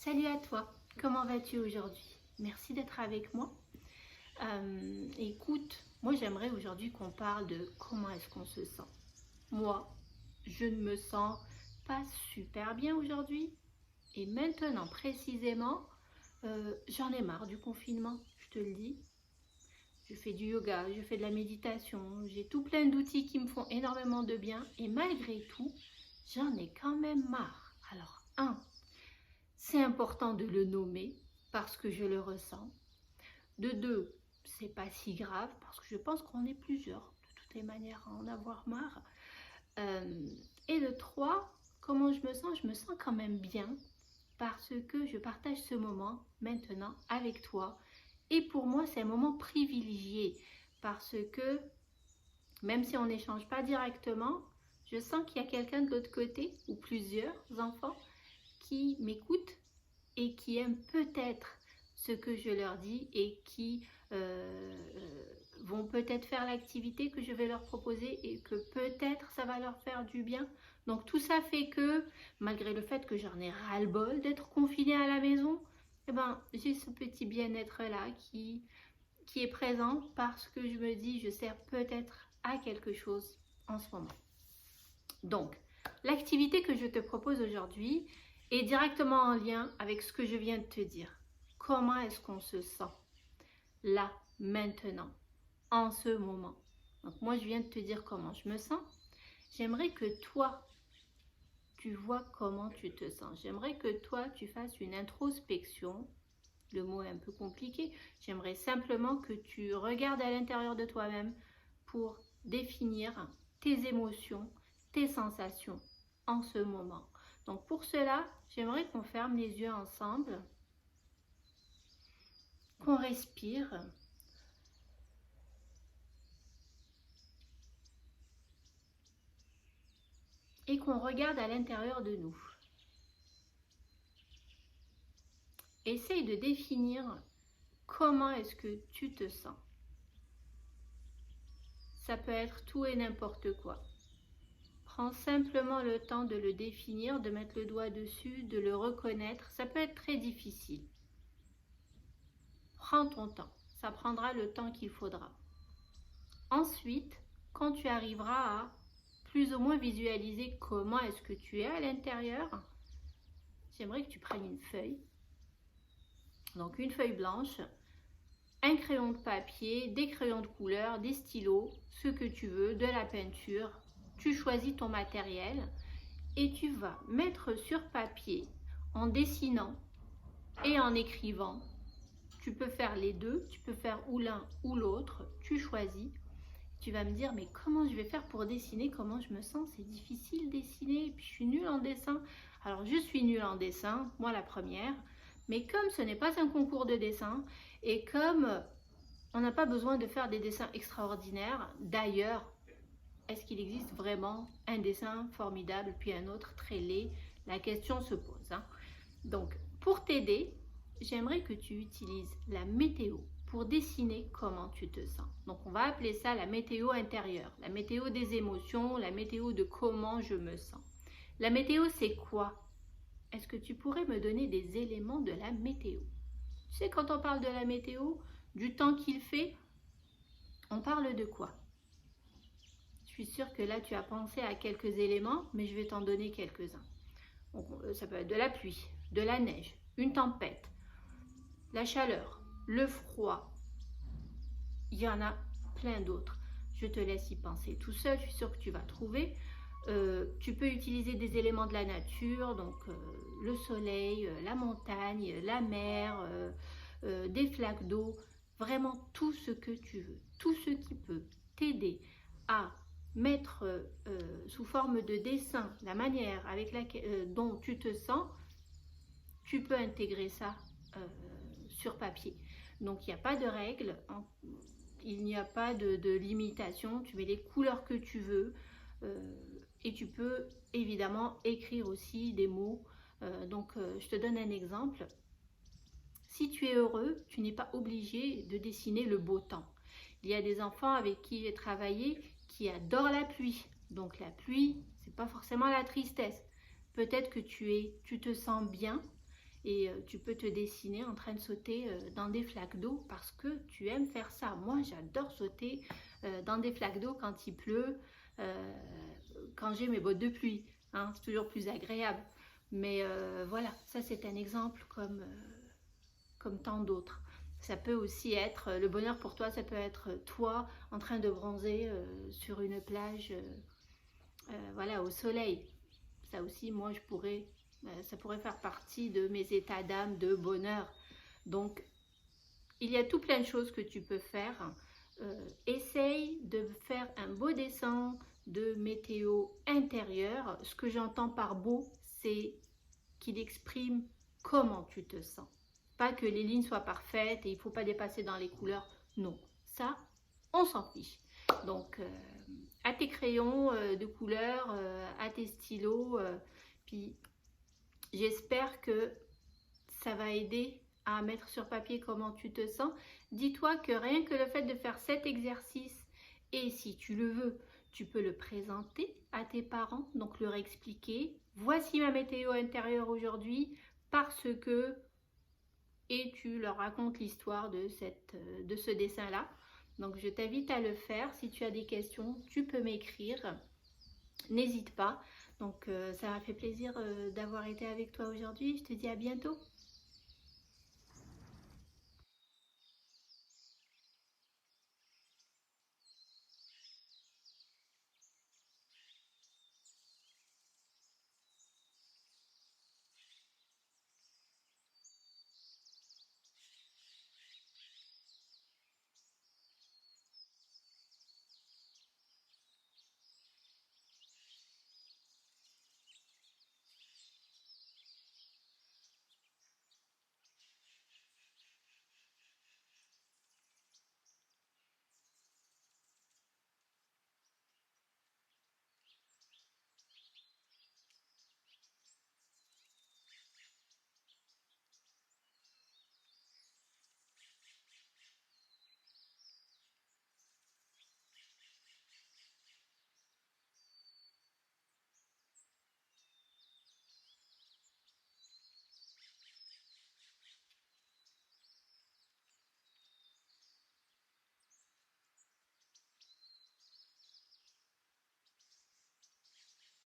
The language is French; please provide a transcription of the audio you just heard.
Salut à toi, comment vas-tu aujourd'hui? Merci d'être avec moi. Écoute, moi j'aimerais aujourd'hui qu'on parle de comment est-ce qu'on se sent. Moi, je ne me sens pas super bien aujourd'hui et maintenant précisément, j'en ai marre du confinement, je te le dis. Je fais du yoga, je fais de la méditation, j'ai tout plein d'outils qui me font énormément de bien et malgré tout, j'en ai quand même marre. Alors, c'est important de le nommer parce que je le ressens. De deux, c'est pas si grave parce que je pense qu'on est plusieurs de toutes les manières à en avoir marre. Et de trois, comment je me sens? Je me sens quand même bien parce que je partage ce moment maintenant avec toi. Et pour moi, c'est un moment privilégié parce que même si on n'échange pas directement, je sens qu'il y a quelqu'un de l'autre côté ou plusieurs enfants qui m'écoutent et qui aiment peut-être ce que je leur dis et qui vont peut-être faire l'activité que je vais leur proposer et que peut-être ça va leur faire du bien. Donc tout ça fait que, malgré le fait que j'en ai ras-le-bol d'être confinée à la maison, eh ben, j'ai ce petit bien-être-là qui est présent parce que je me dis je sers peut-être à quelque chose en ce moment. Donc, l'activité que je te propose aujourd'hui est directement en lien avec ce que je viens de te dire. Comment est-ce qu'on se sent là, maintenant, en ce moment? Donc moi, je viens de te dire comment je me sens. J'aimerais que toi, tu vois comment tu te sens. J'aimerais que toi, tu fasses une introspection. Le mot est un peu compliqué. J'aimerais simplement que tu regardes à l'intérieur de toi-même pour définir tes émotions, tes sensations en ce moment. Donc pour cela, j'aimerais qu'on ferme les yeux ensemble, qu'on respire et qu'on regarde à l'intérieur de nous. Essaye de définir comment est-ce que tu te sens. Ça peut être tout et n'importe quoi. Prends simplement le temps de le définir, de mettre le doigt dessus, de le reconnaître. Ça peut être très difficile. Prends ton temps. Ça prendra le temps qu'il faudra. Ensuite, quand tu arriveras à plus ou moins visualiser comment est-ce que tu es à l'intérieur, j'aimerais que tu prennes une feuille. Donc une feuille blanche, un crayon de papier, des crayons de couleur, des stylos, ce que tu veux, de la peinture. Tu choisis ton matériel et tu vas mettre sur papier en dessinant et en écrivant. Tu peux faire les deux, tu peux faire ou l'un ou l'autre, tu choisis. Tu vas me dire, mais comment je vais faire pour dessiner? Comment je me sens? C'est difficile dessiner, et puis je suis nulle en dessin. Alors je suis nulle en dessin, moi la première, mais comme ce n'est pas un concours de dessin, et comme on n'a pas besoin de faire des dessins extraordinaires, d'ailleurs, est-ce qu'il existe vraiment un dessin formidable, puis un autre très laid? La question se pose. Donc, pour t'aider, j'aimerais que tu utilises la météo pour dessiner comment tu te sens. Donc, on va appeler ça la météo intérieure, la météo des émotions, la météo de comment je me sens. La météo, c'est quoi? Est-ce que tu pourrais me donner des éléments de la météo? Tu sais, quand on parle de la météo, du temps qu'il fait, on parle de quoi? Je suis sûre que là, tu as pensé à quelques éléments, mais je vais t'en donner quelques-uns. Ça peut être de la pluie, de la neige, une tempête, la chaleur, le froid. Il y en a plein d'autres. Je te laisse y penser tout seul, je suis sûre que tu vas trouver. Tu peux utiliser des éléments de la nature, donc le soleil, la montagne, la mer, des flaques d'eau, vraiment tout ce que tu veux, tout ce qui peut t'aider à mettre sous forme de dessin la manière avec dont tu te sens, tu peux intégrer ça sur papier. Donc il n'y a pas de règles, il n'y a pas de limitation, tu mets les couleurs que tu veux et tu peux évidemment écrire aussi des mots. Je te donne un exemple. Si tu es heureux, tu n'es pas obligé de dessiner le beau temps. Il y a des enfants avec qui j'ai travaillé qui adorent la pluie. Donc la pluie, c'est pas forcément la tristesse. Peut-être que tu te sens bien et tu peux te dessiner en train de sauter dans des flaques d'eau parce que tu aimes faire ça. Moi, j'adore sauter dans des flaques d'eau quand il pleut, quand j'ai mes bottes de pluie. Hein, c'est toujours plus agréable. Mais voilà, ça c'est un exemple comme tant d'autres. Ça peut aussi être, le bonheur pour toi, ça peut être toi en train de bronzer sur une plage, voilà, au soleil. Ça aussi, moi, ça pourrait faire partie de mes états d'âme de bonheur. Donc, il y a tout plein de choses que tu peux faire. Essaye de faire un beau dessin de météo intérieure. Ce que j'entends par beau, c'est qu'il exprime comment tu te sens. Pas que les lignes soient parfaites et il ne faut pas dépasser dans les couleurs. Non, ça, on s'en fiche. Donc, à tes crayons de couleur, à tes stylos, puis j'espère que ça va aider à mettre sur papier comment tu te sens. Dis-toi que rien que le fait de faire cet exercice, et si tu le veux, tu peux le présenter à tes parents, donc leur expliquer, voici ma météo intérieure aujourd'hui, parce que, et tu leur racontes l'histoire de ce dessin-là. Donc je t'invite à le faire. Si tu as des questions, tu peux m'écrire. N'hésite pas. Donc ça m'a fait plaisir d'avoir été avec toi aujourd'hui. Je te dis à bientôt.